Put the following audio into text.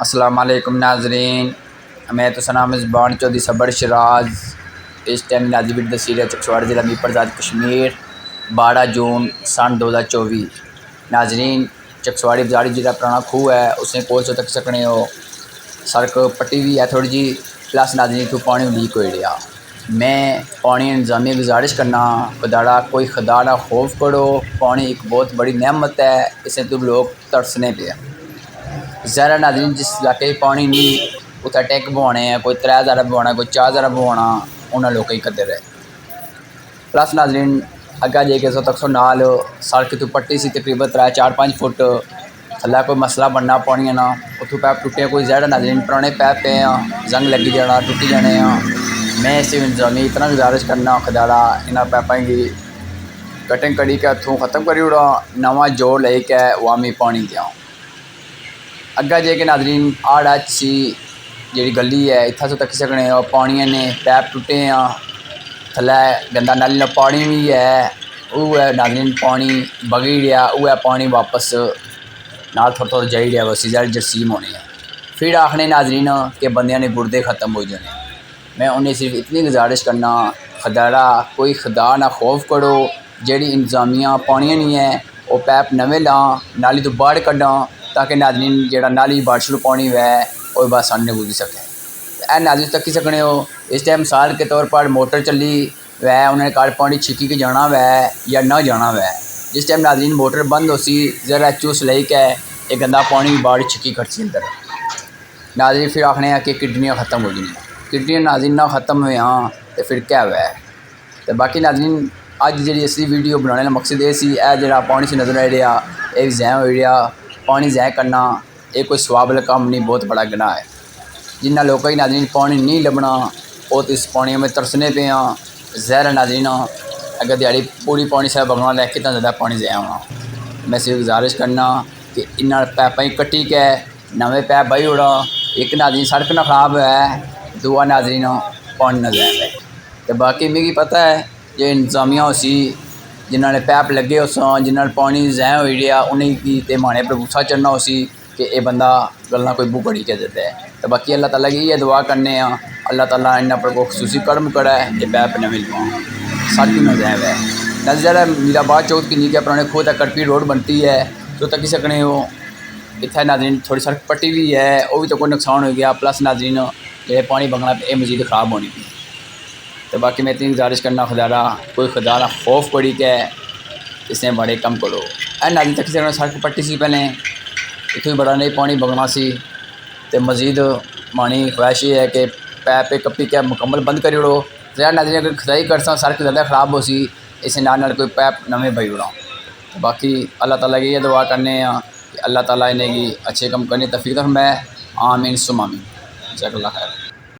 السلام علیکم ناظرین، میں تو سنام زبان چودھری صبر شراز اس ٹائم نازی بیٹ دسیرہ چکسواڑ ضلع میپر آزاد کشمیر 12 جون سن 2024۔ ناظرین چکسواڑی بازاری جڑا پرانا کھوہ ہے اس نے کول سے تک سکنے ہو سڑک پٹی بھی ہے تھوڑی جی پلس ناظرین تو پانی لیک ہوئی رہا۔ میں پانی انتظامیہ گزارش کرنا خداڑا کوئی خدا نہ خوف کرو، پانی ایک بہت بڑی نعمت ہے، اسے تو لوگ ترسنے پہ۔ ظاہر ناظرین جس علاقے پانی نہیں اتنا ٹینک بوانے ہیں، کوئی 3000 بوانا کوئی 4000 بوانا انہوں لوگوں کی قدر ہے۔ پلس ناظرین اگہ جے کے سو تک سو نال سڑک تو پٹی سی تقریباً 3-4-5 فٹ تھلا کوئی مسئلہ بننا پانی نا اتوں پیپ ٹوٹے کوئی زیادہ ناظرین پرانے پیپ پے ہیں زنگ لگی جانا ٹوٹی جانے ہیں۔ میں اس انتظامی اتنا گزارش کرنا خداڑا انہاں پیپیں کی کٹنگ کری کے اتوں ختم کری اڑا، نواں جوڑ لے کے عوامی پانی دیا۔ اگہ جے کہ ناظرین آڑ سی جیڑی گلی ہے اتھا تو تک سکنے ہو پانی نے پیپ ٹوٹے ہیں تھلے گندا نالی نہ پانی بھی ہے، وہ ہے ناظرین پانی بگی رہا، وہ ہے پانی واپس نال تھوڑا تھوڑا جائی رہا وسی زیادہ جرسیم ہونے ہیں۔ پھر آخنے ناظرین کہ بندیاں نے گردے ختم ہو جانے۔ میں انہیں صرف اتنی گزارش کرنا خداڑا کوئی خدا نہ خوف کرو، جیڑی انتظامیہ پانی نہیں ہے وہ پیپ نویں لاں نالی تو باہر کڈاں تاکہ ناظرین جیڑا نالی بارش پانی ہے وہ بس سامنے گزر سکے۔ اے ناظرین تکی سکنے ہو اس ٹائم مثال کے طور پر موٹر چلی ہے انہیں کار پانی چھکی کے جانا ہے یا نہ جانا ہے، جس ٹائم ناظرین موٹر بند ہو سی ذرا چوس لے کے ایک گندا پانی باڑی چھکی کھڑسی اندر ناظرین پھر آخنے ہیں کہ کڈنیاں ختم ہو جائیں۔ کڈنیاں ناظرین نہ ختم ہوئے ہاں تو پھر کیا ہوا ہے؟ تو باقی ناظرین اج جی اصلی ویڈیو بنانے کا مقصد یہ سی اے جڑا پانی سے نظر آ رہا یہ ضائع ہو رہا، پانی ضائع کرنا یہ کوئی ثواب والا کام نہیں، بہت بڑا گناہ ہے۔ جنہ لوگوں کی ناظرین پانی نہیں لبنا وہ تو اس پانی میں ترسنے پہ ہیں۔ زہر ناظرین اگر دیہڑی پوری پانی سے بگنا لے کتنا زیادہ پانی ضائع ہونا۔ میں صرف گزارش کرنا کہ انہاں پیپیں کٹی کے نویں پیپ بائی اڑا، ایک ناظرین سڑک نہ خراب ہے، دعا ناظرین پانی نہ ضائع ہے۔ تو باقی میری پتہ ہے جو انتظامیہ ہو سی جنہوں نے پیپ لگے ہو سن جنہوں نے پانی ضائع ہو رہا انہیں کی تے مانے پر غصہ چڑھنا ہو سی کہ یہ بندہ گلنا کوئی بو بڑی کے دیتا ہے۔ تو باقی اللہ تعالیٰ کی یہ دعا کرنے ہیں اللہ تعالیٰ انہاں پر کوئی خصوصی کرم کرے یہ پیپ نہ مل پاؤں سڑک نہ ضائع ہے۔ نظر میرآباد چوک کی نیچے پرانے کھوہ تک کڑپی روڈ بنتی ہے تو تک سکنے ہو اتنا ناظرین تھوڑی سڑک پٹی بھی ہے وہ بھی تو کوئی نقصان ہو گیا، پلس ناظرین یہ پانی بگنا پہ یہ مزید خراب ہونی پی۔ تو باقی میں اتنی گزارش کرنا خداڑا کوئی خدا نہ خوف پڑی کہ اس نے بڑے کم کرو۔ اے ناظرین تک سکنے سڑک پٹی سی پہلے اتوں بڑا نہیں پانی بگنا سی تو مزید مانی خواہش یہ ہے کہ پیپ کپی کے مکمل بند کری اڑو۔ زیادہ ناظرین اگر کھدائی کرساں سڑک زیادہ خراب ہو سی اسے نال کوئی پیپ نویں بھائی اڑا۔ باقی اللہ تعالیٰ کی یہ دعا کرنے ہیں کہ اللہ تعالیٰ انہیں کی اچھے کم کرنے توفیق فرمائے، آمین ثم آمین۔ جزاک اللہ خیر۔